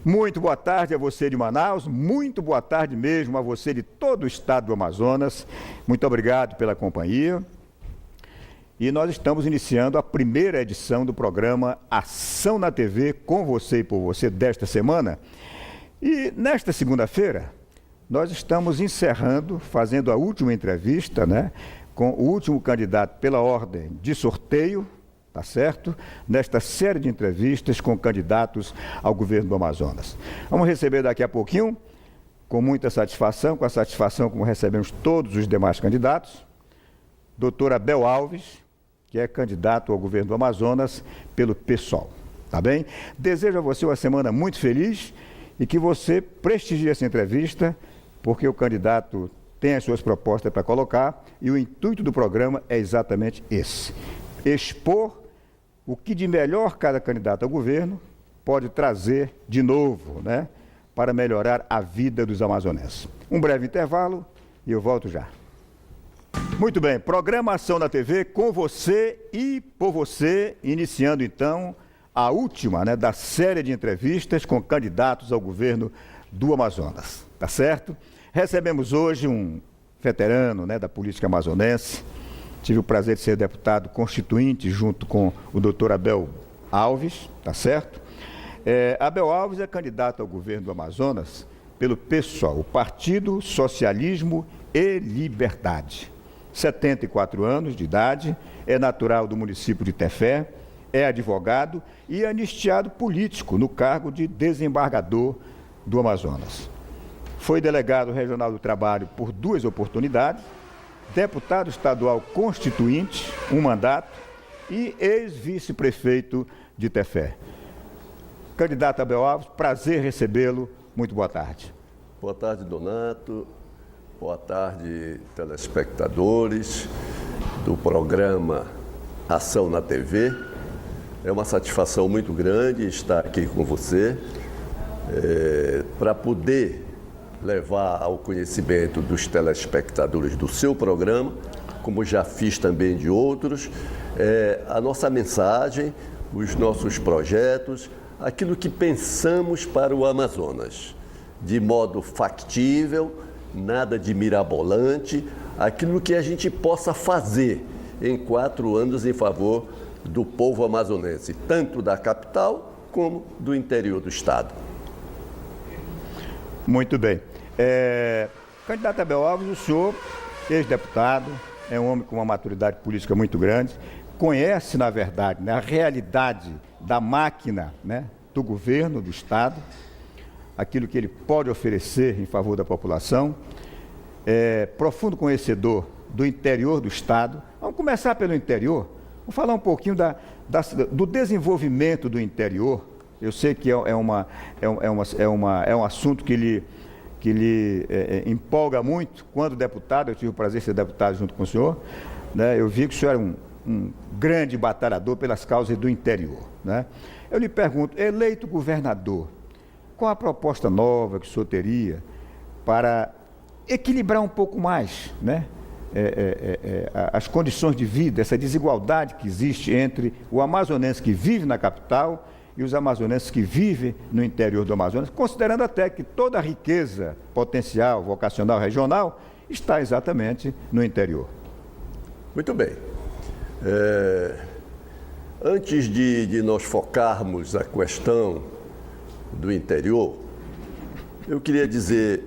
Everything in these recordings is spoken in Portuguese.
Muito boa tarde a você de Manaus, muito boa tarde mesmo a você de todo o estado do Amazonas. Muito obrigado pela companhia. E nós estamos iniciando a primeira edição do programa Ação na TV, com você e por você, desta semana. E nesta segunda-feira, nós estamos encerrando, fazendo a última entrevista, com o último candidato pela ordem de sorteio, tá certo? Nesta série de entrevistas com candidatos ao governo do Amazonas. Vamos receber daqui a pouquinho, com muita satisfação, com a satisfação como recebemos todos os demais candidatos, doutor Abel Alves, que é candidato ao governo do Amazonas pelo PSOL, tá bem? Desejo a você uma semana muito feliz e que você prestigie essa entrevista, porque o candidato tem as suas propostas para colocar e o intuito do programa é exatamente esse: expor o que de melhor cada candidato ao governo pode trazer de novo, para melhorar a vida dos amazonenses. Um breve intervalo e eu volto já. Muito bem, programa Ação na TV com você e por você, iniciando então a última da série de entrevistas com candidatos ao governo do Amazonas, tá certo? Recebemos hoje um veterano da política amazonense. Tive o prazer de ser deputado constituinte junto com o doutor Abel Alves, tá certo? Abel Alves é candidato ao governo do Amazonas pelo PSOL, o Partido Socialismo e Liberdade. 74 anos de idade, é natural do município de Tefé, é advogado e anistiado político no cargo de desembargador do Amazonas. Foi delegado regional do trabalho por 2 oportunidades, deputado estadual constituinte, um mandato, e ex-vice-prefeito de Tefé. Candidato Abel Alves, prazer recebê-lo. Muito boa tarde. Boa tarde, Donato. Boa tarde, telespectadores do programa Ação na TV. É uma satisfação muito grande estar aqui com você para poder levar ao conhecimento dos telespectadores do seu programa, como já fiz também de outros, a nossa mensagem, os nossos projetos, aquilo que pensamos para o Amazonas, de modo factível, nada de mirabolante, aquilo que a gente possa fazer em 4 anos em favor do povo amazonense, tanto da capital como do interior do estado. Muito bem. Candidato Abel Alves, o senhor, ex-deputado, é um homem com uma maturidade política muito grande, conhece, na verdade, a realidade da máquina do governo, do Estado, aquilo que ele pode oferecer em favor da população, é profundo conhecedor do interior do Estado. Vamos começar pelo interior, vamos falar um pouquinho do desenvolvimento do interior. Eu sei que é um assunto que lhe empolga muito. Quando deputado, eu tive o prazer de ser deputado junto com o senhor, eu vi que o senhor era um grande batalhador pelas causas do interior. Eu lhe pergunto, eleito governador, qual a proposta nova que o senhor teria para equilibrar um pouco mais as condições de vida, essa desigualdade que existe entre o amazonense que vive na capital e os amazonenses que vivem no interior do Amazonas, considerando até que toda a riqueza potencial, vocacional, regional, está exatamente no interior? Muito bem. Antes de nós focarmos a questão do interior, eu queria dizer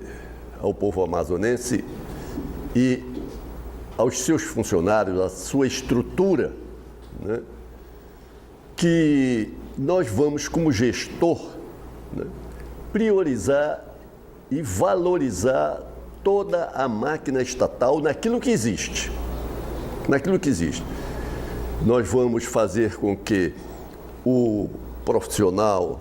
ao povo amazonense e aos seus funcionários, à sua estrutura, que nós vamos, como gestor, priorizar e valorizar toda a máquina estatal naquilo que existe. Nós vamos fazer com que o profissional,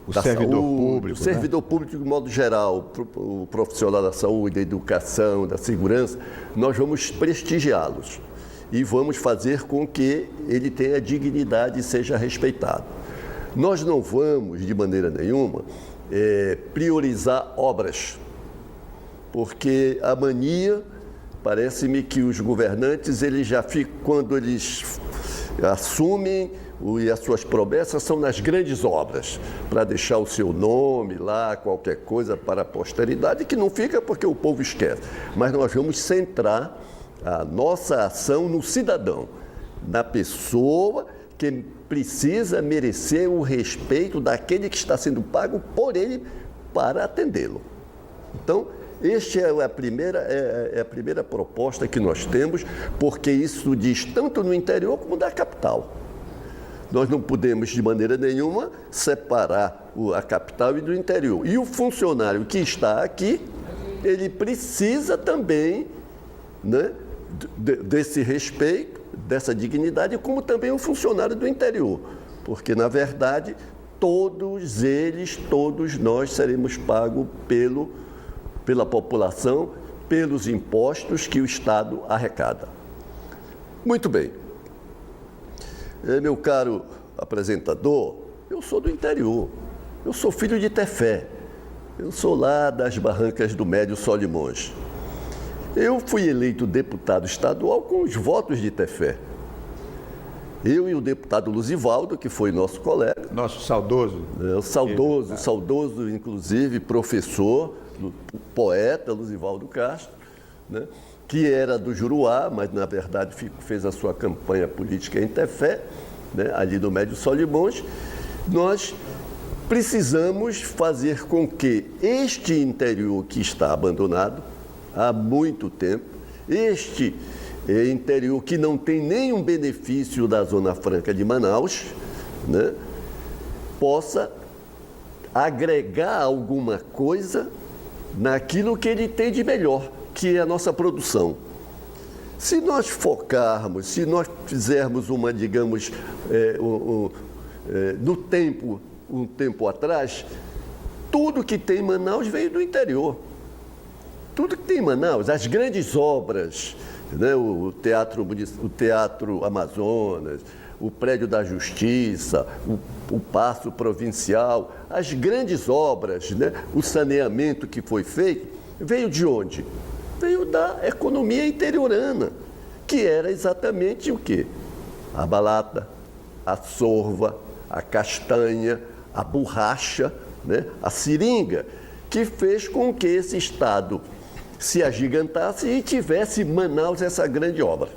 o servidor público, o servidor público de modo geral, o profissional da saúde, da educação, da segurança, nós vamos prestigiá-los e vamos fazer com que ele tenha dignidade e seja respeitado. Nós não vamos, de maneira nenhuma, priorizar obras, porque a mania, parece-me que os governantes, eles já ficam, quando eles assumem e as suas promessas são nas grandes obras, para deixar o seu nome lá, qualquer coisa para a posteridade, que não fica porque o povo esquece. Mas nós vamos centrar a nossa ação no cidadão, na pessoa que precisa merecer o respeito daquele que está sendo pago por ele para atendê-lo. Então, esta é a primeira proposta que nós temos, porque isso diz tanto no interior como na capital. Nós não podemos, de maneira nenhuma, separar a capital e do interior. E o funcionário que está aqui, ele precisa também, né, desse respeito, dessa dignidade, como também o funcionário do interior. Porque, na verdade, todos nós seremos pagos pela população, pelos impostos que o Estado arrecada. Muito bem. Meu caro apresentador, eu sou do interior, eu sou filho de Tefé, eu sou lá das Barrancas do Médio Solimões. Eu fui eleito deputado estadual com os votos de Tefé. Eu e o deputado Luzivaldo, que foi nosso colega. Nosso saudoso. Saudoso, inclusive, professor, poeta Luzivaldo Castro, né? Que era do Juruá, mas na verdade fez a sua campanha política em Tefé, né, ali do Médio Solimões. Nós precisamos fazer com que este interior que está abandonado há muito tempo, este interior que não tem nenhum benefício da Zona Franca de Manaus, né, possa agregar alguma coisa naquilo que ele tem de melhor, que é a nossa produção. Se nós focarmos, se nós fizermos uma, digamos, um tempo atrás, tudo que tem em Manaus veio do interior. Tudo que tem em Manaus, as grandes obras, né, o Teatro Amazonas, o Prédio da Justiça, o Paço Provincial, as grandes obras, né, o saneamento que foi feito, veio de onde? Veio da economia interiorana, que era exatamente o quê? A balata, a sorva, a castanha, a borracha, né, a seringa, que fez com que esse estado se agigantasse e tivesse em Manaus essa grande obra.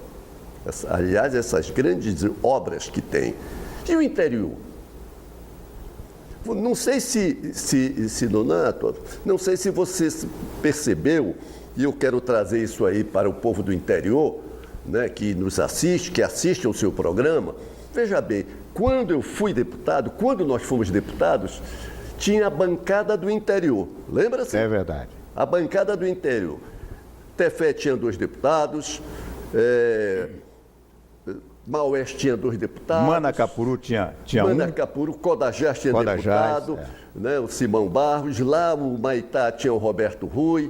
Aliás, essas grandes obras que tem. E o interior? Não sei se Nonato, não sei se você percebeu, e eu quero trazer isso aí para o povo do interior, né, que nos assiste, que assiste ao seu programa. Veja bem, quando eu fui deputado, quando nós fomos deputados, tinha a bancada do interior. Lembra-se? É verdade. A bancada do interior. Tefé tinha 2 deputados, Maués tinha 2 deputados. Manacapuru tinha Manacapuru, Codajás tinha deputado, né, o Simão Barros. Lá o Maitá tinha o Roberto Rui.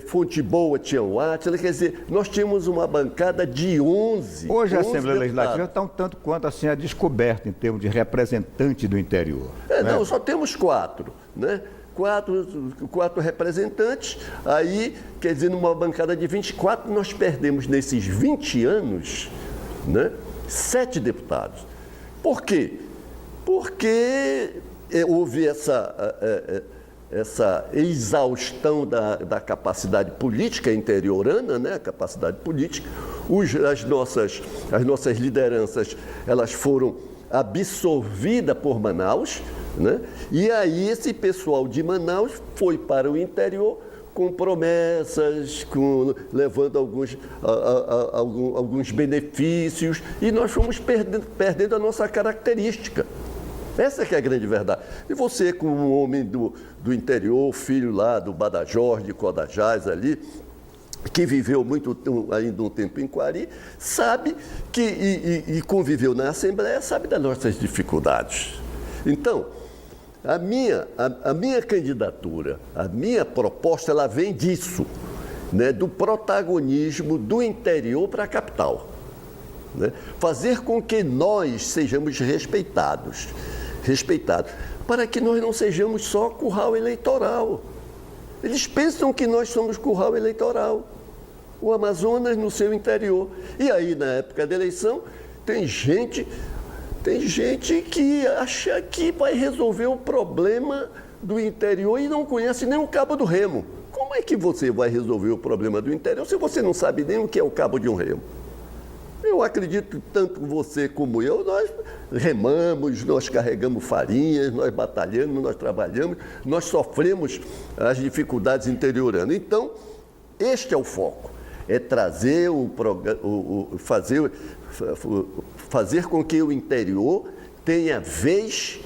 Fonte Boa tinha o Átila. Quer dizer, nós tínhamos uma bancada de 11. Hoje a Assembleia Legislativa está um tanto quanto assim a descoberta em termos de representante do interior. Né? Não, só temos 4, né? 4 representantes, aí, quer dizer, numa bancada de 24, nós perdemos nesses 20 anos, né, 7 deputados. Por quê? Porque houve essa exaustão da capacidade política interiorana, né, a capacidade política. As nossas lideranças, elas foram absorvidas por Manaus, né? E aí esse pessoal de Manaus foi para o interior com promessas, levando alguns benefícios, e nós fomos perdendo a nossa característica. Essa que é a grande verdade. E você, como um homem do interior, filho lá do Badajoz, de Codajás ali, que viveu ainda um tempo em Quari, sabe que, e conviveu na Assembleia, sabe das nossas dificuldades. Então, a minha candidatura, a minha proposta, ela vem disso, né, do protagonismo do interior para a capital. Né? Fazer com que nós sejamos respeitados, para que nós não sejamos só curral eleitoral. Eles pensam que nós somos curral eleitoral, o Amazonas no seu interior. E aí, na época da eleição, tem gente Tem gente que acha que vai resolver o problema do interior e não conhece nem o Cabo do Remo. Como é que você vai resolver o problema do interior se você não sabe nem o que é o cabo de um remo? Eu acredito, tanto você como eu, nós remamos, nós carregamos farinhas, nós batalhamos, nós trabalhamos, nós sofremos as dificuldades interioranas. Então, este é o foco, é trazer fazer com que o interior tenha vez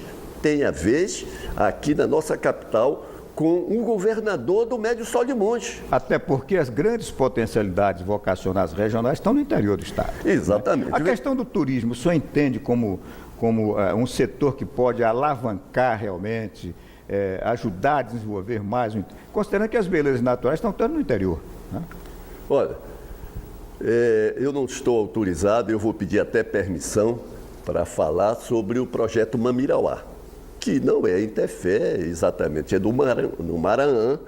aqui na nossa capital com um governador do Médio Sol de Monte. Até porque as grandes potencialidades vocacionais regionais estão no interior do estado. Exatamente. Né? A questão do turismo, o senhor entende como um setor que pode alavancar realmente, ajudar a desenvolver mais, considerando que as belezas naturais estão todas no interior, né? Olha, eu não estou autorizado, eu vou pedir até permissão para falar sobre o projeto Mamirauá, que não é em Tefé exatamente, é no Maranhão,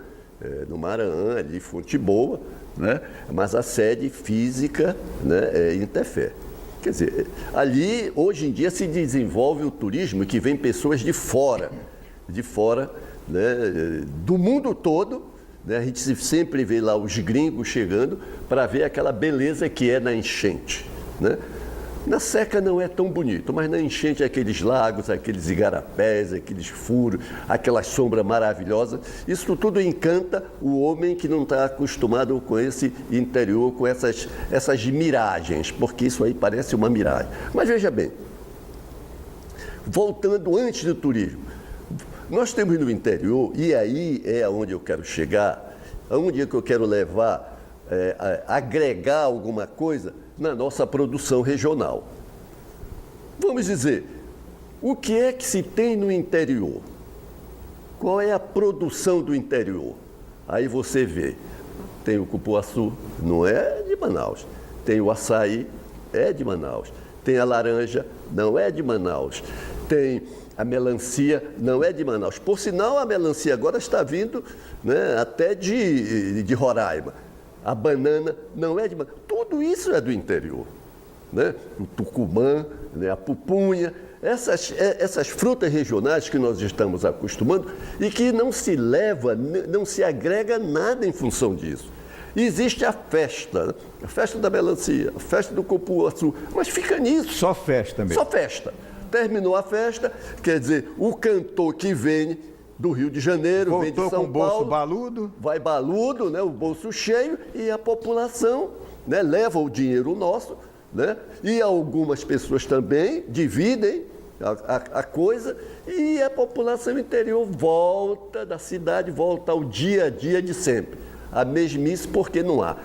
ali Fonte Boa, né? Mas a sede física, né, é em Tefé. Quer dizer, ali hoje em dia se desenvolve o turismo que vem pessoas de fora, né, do mundo todo, né? A gente sempre vê lá os gringos chegando para ver aquela beleza que é na enchente, né? Na seca não é tão bonito, mas na enchente aqueles lagos, aqueles igarapés, aqueles furos, aquelas sombras maravilhosas, isso tudo encanta o homem que não está acostumado com esse interior, com essas miragens, porque isso aí parece uma miragem. Mas veja bem, voltando antes do turismo, nós temos no interior, e aí é aonde eu quero chegar, aonde é que eu quero levar, agregar alguma coisa na nossa produção regional. Vamos dizer, o que é que se tem no interior? Qual é a produção do interior? Aí você vê, tem o cupuaçu, não é de Manaus. Tem o açaí, é de Manaus. Tem a laranja, não é de Manaus. Tem a melancia, não é de Manaus. Por sinal, a melancia agora está vindo, né, até de Roraima. A banana não é de Manaus. Tudo isso é do interior, né? O tucumã, né? A pupunha, essas frutas regionais que nós estamos acostumando e que não se leva, não se agrega nada em função disso. Existe a festa, né? A festa da melancia, a festa do cupuaçu, mas fica nisso. Só festa mesmo. Só festa. Terminou a festa, quer dizer, o cantor que vem do Rio de Janeiro, voltou vem de São Paulo, com o bolso baludo. Vai baludo, né, o bolso cheio, e a população, né, leva o dinheiro nosso, né, e algumas pessoas também dividem a coisa, e a população interior volta da cidade, volta ao dia a dia de sempre. A mesmice porque não há.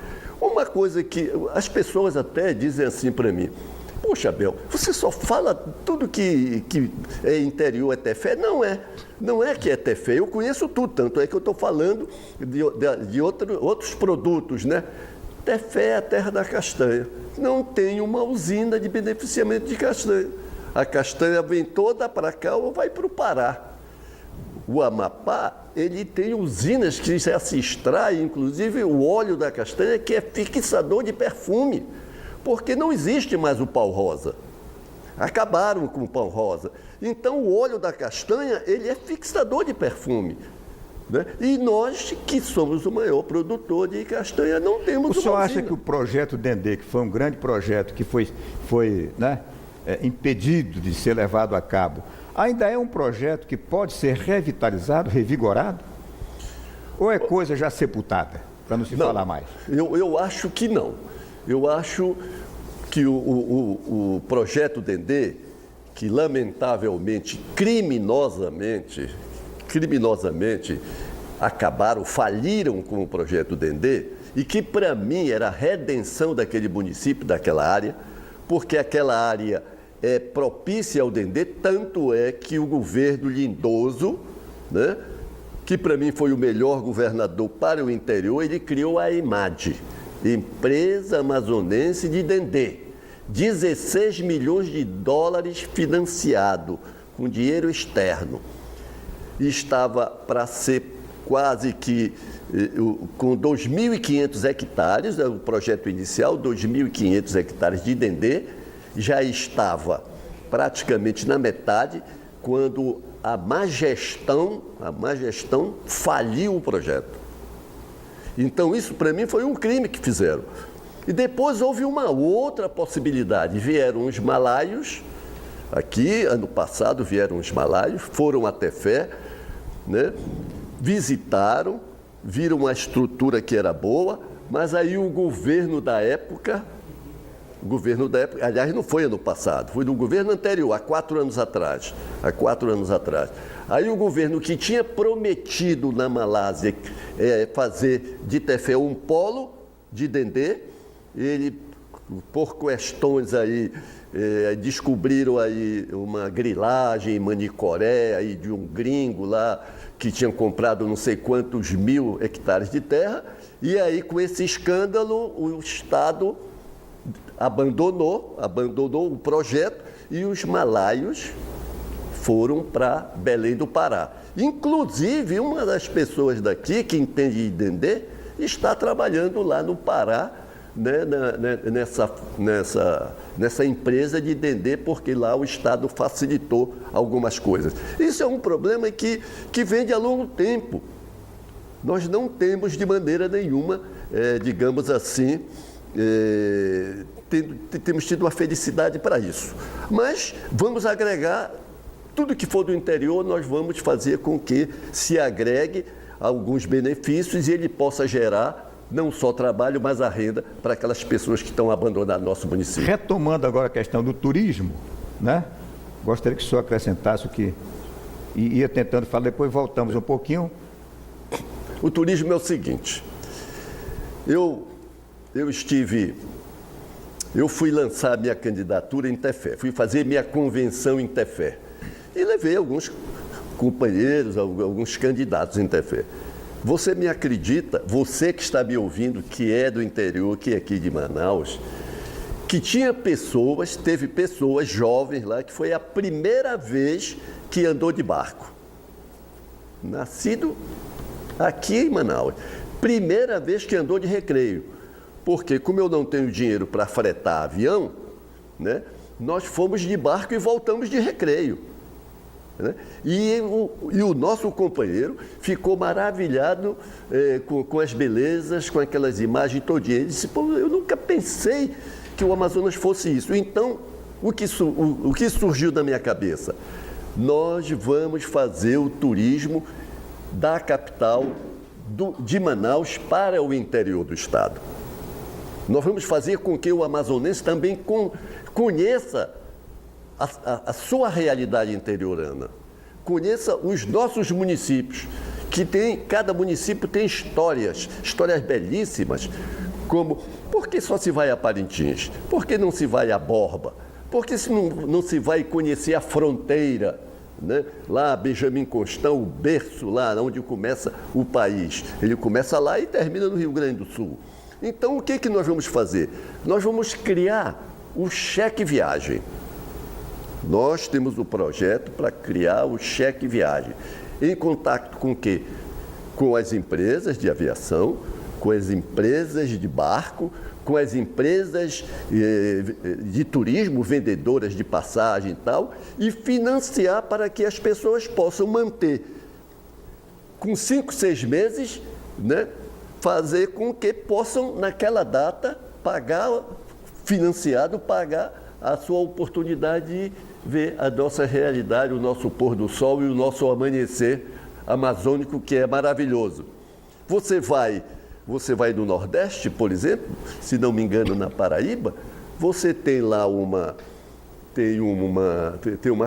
Uma coisa que as pessoas até dizem assim para mim: poxa, Abel, você só fala tudo que é interior, é Tefé? Não é que é Tefé, eu conheço tudo, tanto é que eu estou falando de outros produtos, né? Tefé é a terra da castanha, não tem uma usina de beneficiamento de castanha. A castanha vem toda para cá ou vai para o Pará. O Amapá, ele tem usinas que já se extrai, inclusive o óleo da castanha, que é fixador de perfume. Porque não existe mais o pau-rosa. Acabaram com o pau-rosa. Então, o óleo da castanha, ele é fixador de perfume, né? E nós, que somos o maior produtor de castanha, não temos uma usina. O senhor acha que o projeto Dendê, que foi um grande projeto, que foi né, impedido de ser levado a cabo, ainda é um projeto que pode ser revitalizado, revigorado? Ou é coisa já sepultada, para não se falar mais? Eu acho que não. Eu acho que o projeto Dendê, que lamentavelmente, criminosamente faliram com o projeto Dendê, e que para mim era a redenção daquele município, daquela área, porque aquela área é propícia ao Dendê, tanto é que o governo Lindoso, né, que para mim foi o melhor governador para o interior, ele criou a EMAD, Empresa Amazonense de Dendê, 16 milhões de dólares financiado com dinheiro externo. E estava para ser quase que com 2.500 hectares, o projeto inicial, 2.500 hectares de Dendê, já estava praticamente na metade, quando a má gestão faliu o projeto. Então, isso para mim foi um crime que fizeram. E depois houve uma outra possibilidade. Vieram os malaios, aqui, ano passado, vieram os malaios, foram a Tefé, né? Visitaram, viram a estrutura que era boa, mas aí o governo da época, aliás, não foi ano passado, foi do governo anterior, há 4 anos atrás. Aí o governo que tinha prometido na Malásia fazer de Tefé um polo de Dendê, ele, por questões aí, descobriram aí uma grilagem em Manicoré, aí de um gringo lá, que tinha comprado não sei quantos 1000 hectares de terra, e aí com esse escândalo o Estado abandonou o projeto e os malaios foram para Belém do Pará. Inclusive, uma das pessoas daqui que entende de Dendê está trabalhando lá no Pará, né, nessa empresa de Dendê, porque lá o Estado facilitou algumas coisas. Isso é um problema que vem de há longo tempo. Nós não temos de maneira nenhuma, digamos assim, temos tido uma felicidade para isso. Mas vamos agregar tudo que for do interior, nós vamos fazer com que se agregue alguns benefícios e ele possa gerar não só trabalho, mas a renda para aquelas pessoas que estão abandonando nosso município. Retomando agora a questão do turismo, né? Gostaria que o senhor acrescentasse o que ia tentando falar, depois voltamos um pouquinho. O turismo é o seguinte, eu fui lançar minha candidatura em Tefé, fui fazer minha convenção em Tefé e levei alguns companheiros, alguns candidatos em Tefé. Você me acredita, você que está me ouvindo, que é do interior, que é aqui de Manaus, que teve pessoas jovens lá, que foi a primeira vez que andou de barco. Nascido aqui em Manaus. Primeira vez que andou de recreio. Porque como eu não tenho dinheiro para fretar avião, né, nós fomos de barco e voltamos de recreio. Né? E o nosso companheiro ficou maravilhado com as belezas, com aquelas imagens todinhas. Ele disse, pô, eu nunca pensei que o Amazonas fosse isso. Então, o que surgiu na minha cabeça? Nós vamos fazer o turismo da capital de Manaus para o interior do estado. Nós vamos fazer com que o amazonense também conheça a sua realidade interiorana, conheça os nossos municípios, cada município tem histórias belíssimas, como por que só se vai a Parintins? Por que não se vai a Borba? Por que não se vai conhecer a fronteira? Né? Lá, Benjamin Constant, o berço lá onde começa o país. Ele começa lá e termina no Rio Grande do Sul. Então, o que nós vamos fazer? Nós vamos criar o cheque viagem. Nós temos o projeto para criar o cheque viagem. Em contato com o quê? Com as empresas de aviação, com as empresas de barco, com as empresas de turismo, vendedoras de passagem e tal, e financiar para que as pessoas possam manter, com 5, 6 meses, né, fazer com que possam, naquela data, pagar a sua oportunidade de ver a nossa realidade, o nosso pôr do sol e o nosso amanhecer amazônico, que é maravilhoso. Você vai no Nordeste, por exemplo, se não me engano, na Paraíba, você tem lá uma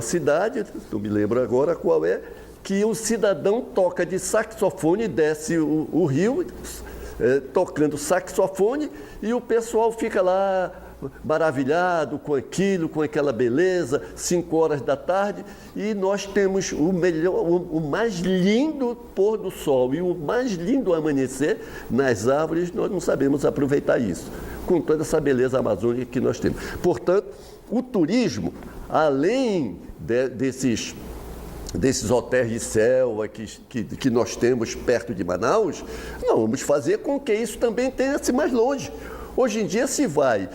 cidade, não me lembro agora qual é, que o cidadão toca de saxofone, desce o rio, tocando saxofone, e o pessoal fica lá maravilhado com aquilo, com aquela beleza, 5 horas da tarde, e nós temos o mais lindo pôr do sol e o mais lindo amanhecer nas árvores. Nós não sabemos aproveitar isso, com toda essa beleza amazônica que nós temos. Portanto, o turismo, além desses hotéis de selva que nós temos perto de Manaus, nós vamos fazer com que isso também tenha-se mais longe. Hoje em dia se vai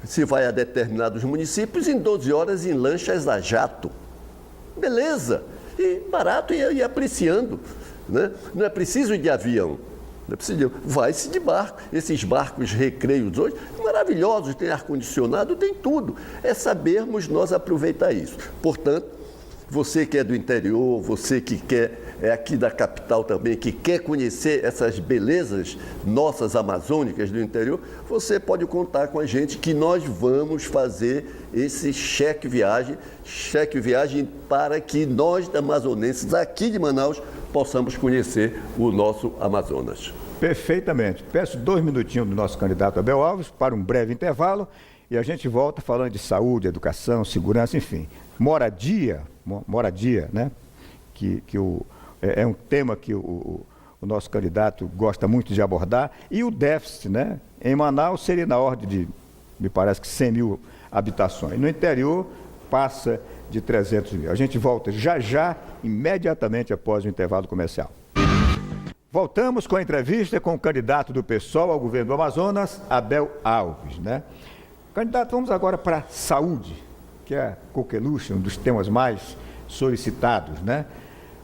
se vai a determinados municípios em 12 horas em lanchas a jato. Beleza, e barato e apreciando, né? Não é preciso ir de avião, não é preciso, vai-se de barco. Esses barcos recreios hoje, maravilhosos, tem ar-condicionado, tem tudo. É sabermos nós aproveitar isso. Portanto, você que é do interior, você que é aqui da capital também, que quer conhecer essas belezas nossas amazônicas do interior, você pode contar com a gente que nós vamos fazer esse cheque viagem para que nós, amazonenses, aqui de Manaus, possamos conhecer o nosso Amazonas. Perfeitamente. Peço 2 minutinhos do nosso candidato Abel Alves para um breve intervalo e a gente volta falando de saúde, educação, segurança, enfim. Moradia, né? É um tema que o nosso candidato gosta muito de abordar, e o déficit, né? Em Manaus seria na ordem de, me parece que 100 mil habitações. No interior passa de 300 mil. A gente volta já, imediatamente após o intervalo comercial. Voltamos com a entrevista com o candidato do PSOL ao governo do Amazonas, Abel Alves, né? Candidato, vamos agora para a saúde, que é a coqueluche, um dos temas mais solicitados, né?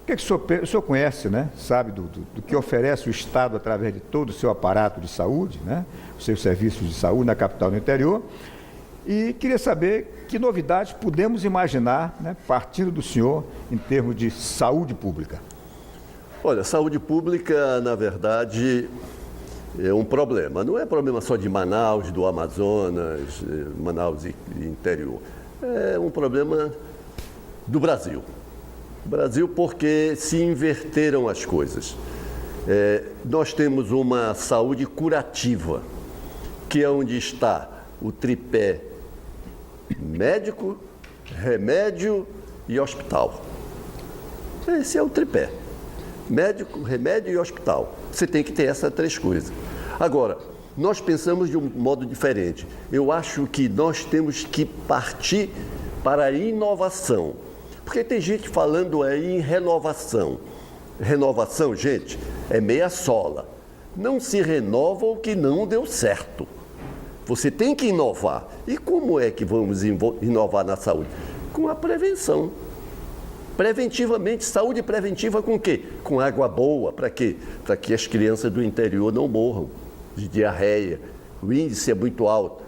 O que o senhor conhece, né? Sabe do que oferece o Estado através de todo o seu aparato de saúde, né? Os seus serviços de saúde na capital e no interior. E queria saber que novidades podemos imaginar, né, partindo do senhor, em termos de saúde pública. Olha, saúde pública, na verdade, é um problema. Não é problema só de Manaus, do Amazonas, Manaus e interior. É um problema do Brasil. Brasil porque se inverteram as coisas. Nós temos uma saúde curativa, que é onde está o tripé médico, remédio e hospital. Esse é o tripé. Médico, remédio e hospital. Você tem que ter essas 3 coisas. Agora, nós pensamos de um modo diferente. Eu acho que nós temos que partir para a inovação. Porque tem gente falando aí em renovação. Renovação, gente, é meia sola. Não se renova o que não deu certo. Você tem que inovar. E como é que vamos inovar na saúde? Com a prevenção. Preventivamente, saúde preventiva com o quê? Com água boa. Para quê? Para que as crianças do interior não morram de diarreia. O índice é muito alto.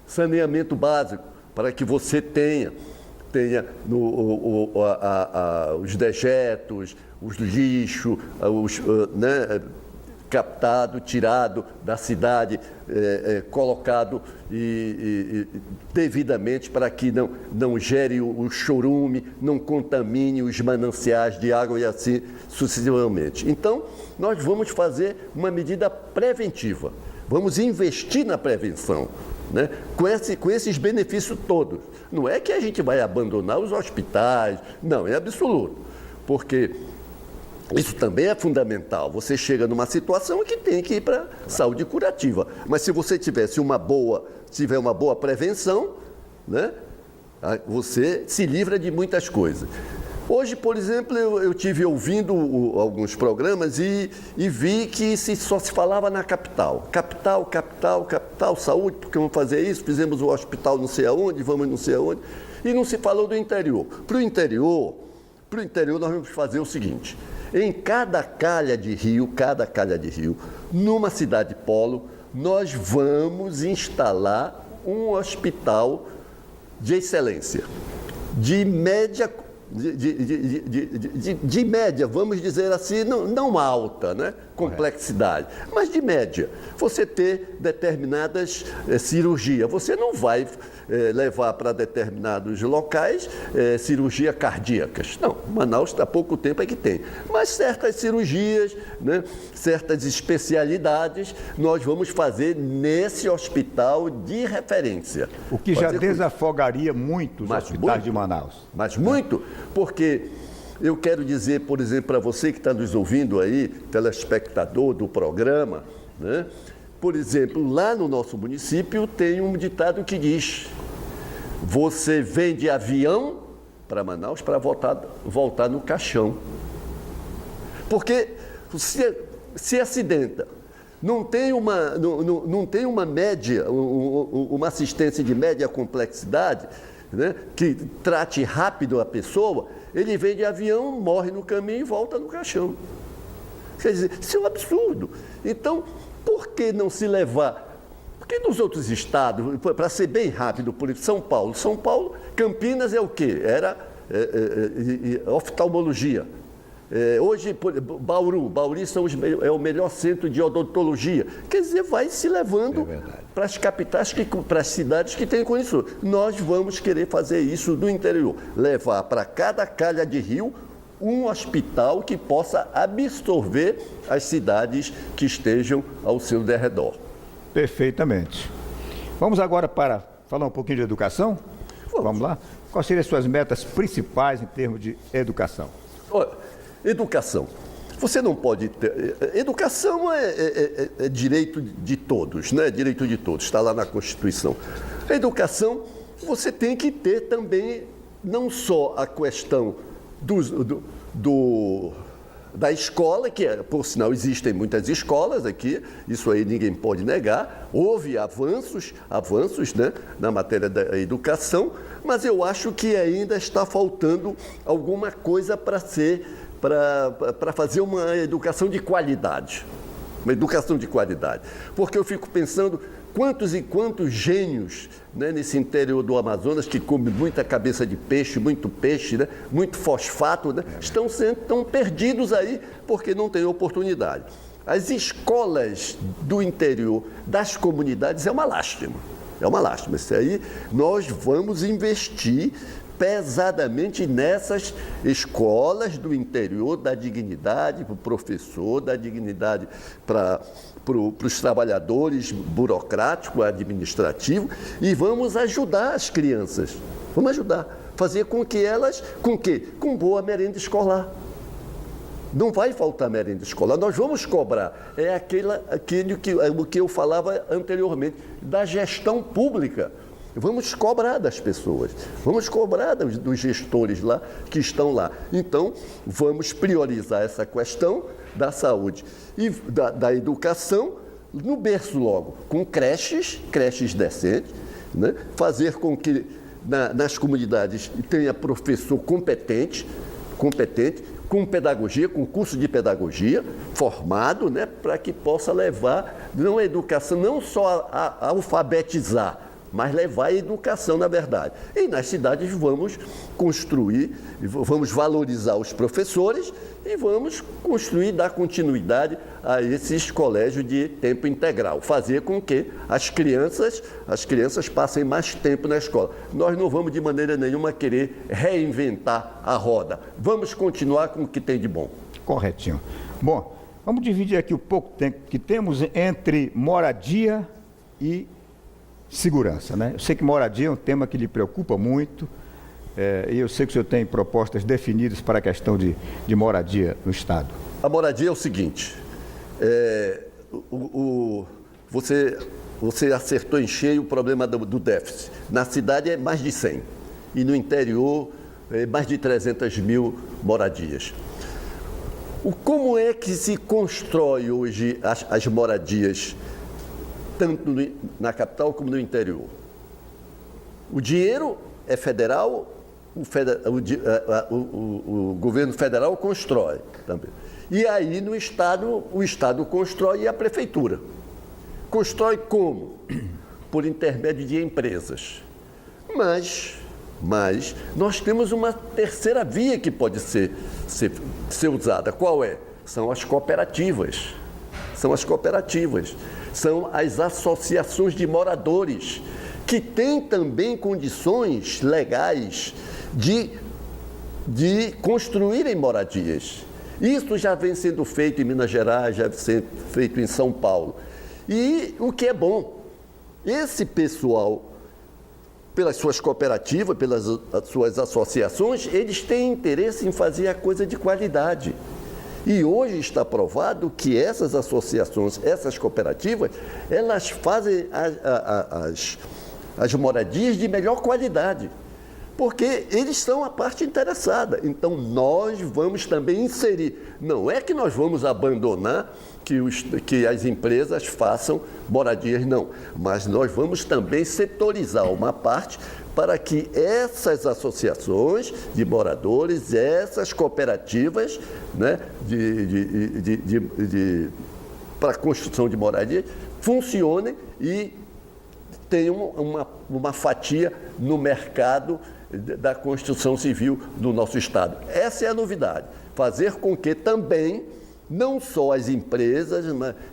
Saneamento básico, para que você tenha os dejetos, os lixo, né, captado, tirado da cidade, colocado devidamente para que não gere o chorume, não contamine os mananciais de água e assim sucessivamente. Então, nós vamos fazer uma medida preventiva, vamos investir na prevenção, né? Com esses benefícios todos. Não é que a gente vai abandonar os hospitais, não, é absoluto, porque isso também é fundamental. Você chega numa situação que tem que ir para saúde curativa. Mas se você tiver uma boa prevenção, né, você se livra de muitas coisas. Hoje, por exemplo, eu tive ouvindo alguns programas e vi que só se falava na capital. Capital, saúde, porque vamos fazer isso, fizemos o hospital não sei aonde, vamos não sei aonde, e não se falou do interior. Para o interior nós vamos fazer o seguinte: em cada calha de rio, numa cidade polo, nós vamos instalar um hospital de excelência, de média, vamos dizer assim, não alta, né, complexidade, mas de média. Você ter determinadas cirurgias, você não vai levar para determinados locais cirurgia cardíacas. Não, Manaus há pouco tempo é que tem. Mas certas cirurgias, né, certas especialidades, nós vamos fazer nesse hospital de referência. O que já desafogaria muito os hospitais de Manaus. Mas muito, porque eu quero dizer, por exemplo, para você que está nos ouvindo aí, telespectador do programa, né? Por exemplo, lá no nosso município tem um ditado que diz: você vem de avião para Manaus para voltar no caixão. Porque se acidenta, não tem uma média, uma assistência de média complexidade, né, que trate rápido a pessoa, ele vem de avião, morre no caminho e volta no caixão. Quer dizer, isso é um absurdo. Então, por que não se levar? Porque nos outros estados, para ser bem rápido, por exemplo, São Paulo, Campinas é o quê? Era oftalmologia. Hoje, Bauru é o melhor centro de odontologia. Quer dizer, vai se levando para as capitais, para as cidades que têm condições. Nós vamos querer fazer isso do interior, levar para cada calha de rio um hospital que possa absorver as cidades que estejam ao seu derredor. Perfeitamente. Vamos agora para falar um pouquinho de educação? Vamos lá? Quais seriam as suas metas principais em termos de educação? Olha, educação. Você não pode ter... Educação é direito de todos, né? Direito de todos, está lá na Constituição. A educação, você tem que ter também, não só a questão da escola, que, por sinal, existem muitas escolas aqui, isso aí ninguém pode negar, houve avanços, né, na matéria da educação, mas eu acho que ainda está faltando alguma coisa para fazer uma educação de qualidade. Uma educação de qualidade. Porque eu fico pensando quantos e quantos gênios, né, nesse interior do Amazonas, que come muita cabeça de peixe, né, muito fosfato, né, estão perdidos aí porque não têm oportunidade. As escolas do interior das comunidades é uma lástima. É uma lástima. Isso aí nós vamos investir pesadamente nessas escolas do interior, da dignidade para o professor, da dignidade para os trabalhadores burocráticos, administrativos, e vamos ajudar as crianças. Vamos ajudar. Fazer com que elas, com quê? Com boa merenda escolar. Não vai faltar merenda escolar, nós vamos cobrar. É aquele que eu falava anteriormente, da gestão pública. Vamos cobrar das pessoas, vamos cobrar dos gestores lá que estão lá. Então, vamos priorizar essa questão da saúde e da educação no berço logo, com creches decentes, né? Fazer com que nas comunidades tenha professor competente, com pedagogia, com curso de pedagogia, formado, né? Para que possa levar a educação, não só a alfabetizar, mas levar a educação, na verdade. E nas cidades vamos construir, vamos valorizar os professores e vamos construir, dar continuidade a esses colégios de tempo integral, fazer com que as crianças passem mais tempo na escola. Nós não vamos de maneira nenhuma querer reinventar a roda, vamos continuar com o que tem de bom. Corretinho. Bom, vamos dividir aqui o pouco tempo que temos entre moradia e segurança, né? Eu sei que moradia é um tema que lhe preocupa muito, e eu sei que o senhor tem propostas definidas para a questão de moradia no Estado. A moradia é o seguinte, você acertou em cheio o problema do déficit. Na cidade é mais de 100, e no interior é mais de 300 mil moradias. Como é que se constrói hoje as moradias, tanto na capital como no interior? O dinheiro é federal, o governo federal constrói também. E aí no Estado, o Estado constrói e a Prefeitura. Constrói como? Por intermédio de empresas. Mas nós temos uma terceira via que pode ser usada. Qual é? São as cooperativas. São as associações de moradores, que têm também condições legais de construírem moradias. Isso já vem sendo feito em Minas Gerais, já vem sendo feito em São Paulo. E o que é bom, esse pessoal, pelas suas cooperativas, pelas suas associações, eles têm interesse em fazer a coisa de qualidade. E hoje está provado que essas associações, essas cooperativas, elas fazem as moradias de melhor qualidade. Porque eles são a parte interessada. Então, nós vamos também inserir. Não é que nós vamos abandonar que as empresas façam moradias, não. Mas nós vamos também setorizar uma parte para que essas associações de moradores, essas cooperativas, né, para a construção de moradias, funcionem e tenham uma fatia no mercado da construção civil do nosso Estado. Essa é a novidade. Fazer com que também, não só as empresas,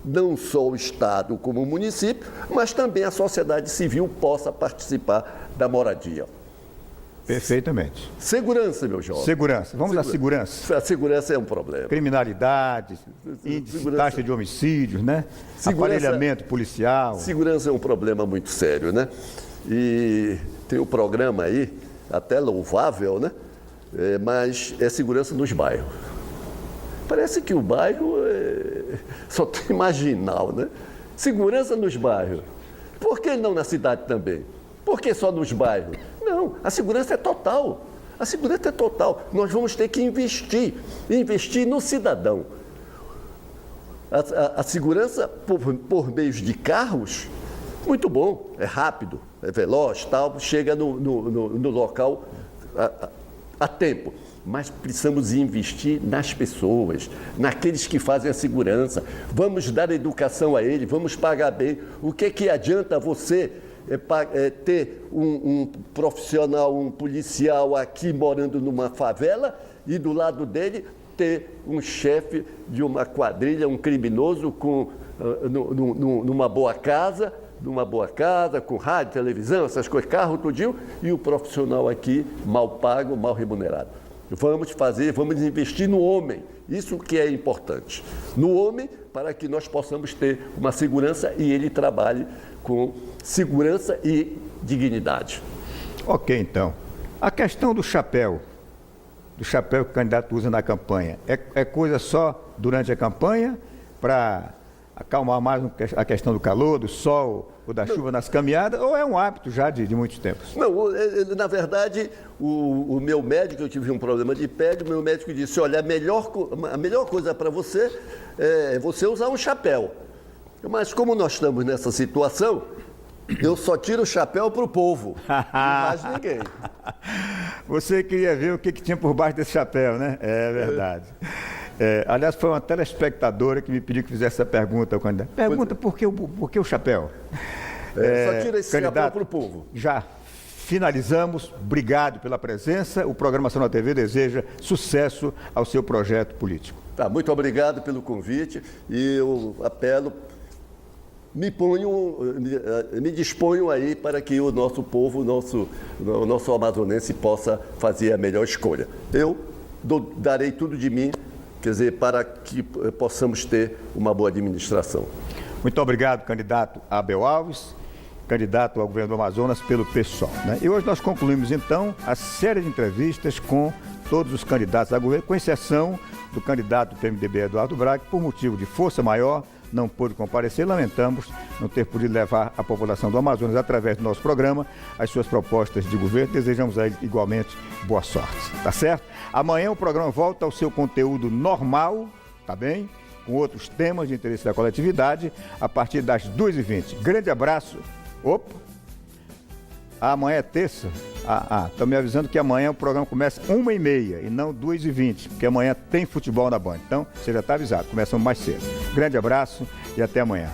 não só o Estado como o município, mas também a sociedade civil possa participar da moradia. Perfeitamente. Segurança, meu jovem. Segurança. Vamos à segurança. A segurança é um problema. Criminalidade, índice, taxa de homicídios, né? Aparelhamento policial. Segurança é um problema muito sério, né? E tem um programa aí, até louvável, né? Mas é segurança nos bairros. Parece que o bairro só tem marginal, né? Segurança nos bairros. Por que não na cidade também? Por que só nos bairros? Não, a segurança é total. A segurança é total. Nós vamos ter que investir no cidadão. A segurança por meios de carros, muito bom, é rápido, é veloz, tal, chega no local a tempo. Mas precisamos investir nas pessoas, naqueles que fazem a segurança. Vamos dar educação a eles, vamos pagar bem. O que adianta você ter um profissional, um policial aqui morando numa favela e do lado dele ter um chefe de uma quadrilha, um criminoso numa boa casa, com rádio, televisão, essas coisas, carro, tudinho, e o profissional aqui mal pago, mal remunerado. Vamos investir no homem, isso que é importante. No homem, para que nós possamos ter uma segurança e ele trabalhe com segurança e dignidade. Ok, então. A questão do chapéu que o candidato usa na campanha, é coisa só durante a campanha para acalmar mais a questão do calor, do sol ou da chuva nas caminhadas, ou é um hábito já de muitos tempos? Não, na verdade, o meu médico, eu tive um problema de pele, o meu médico disse, olha, a melhor coisa para você é você usar um chapéu. Mas como nós estamos nessa situação, eu só tiro o chapéu para o povo, e mais ninguém. Você queria ver o que tinha por baixo desse chapéu, né? É verdade. Aliás, foi uma telespectadora que me pediu que fizesse essa pergunta ao candidato. Pergunta por que o chapéu? Só tira esse chapéu para o povo. Já finalizamos. Obrigado pela presença. O programa Ação na TV deseja sucesso ao seu projeto político. Tá, muito obrigado pelo convite e eu apelo, me disponho aí para que o nosso povo, o nosso amazonense possa fazer a melhor escolha. Eu darei tudo de mim, quer dizer, para que possamos ter uma boa administração. Muito obrigado, candidato Abel Alves, candidato ao governo do Amazonas pelo PSOL, né? E hoje nós concluímos, então, a série de entrevistas com todos os candidatos a governo, com exceção do candidato do PMDB, Eduardo Braga, que por motivo de força maior não pôde comparecer. Lamentamos não ter podido levar à população do Amazonas, através do nosso programa, as suas propostas de governo. Desejamos a ele igualmente boa sorte, tá certo? Amanhã o programa volta ao seu conteúdo normal, tá bem? Com outros temas de interesse da coletividade, a partir das 2h20. Grande abraço. Opa! Amanhã é terça? Estão me avisando que amanhã o programa começa 1h30 e não 2h20, porque amanhã tem futebol na Band. Então, você já está avisado, começamos mais cedo. Grande abraço e até amanhã.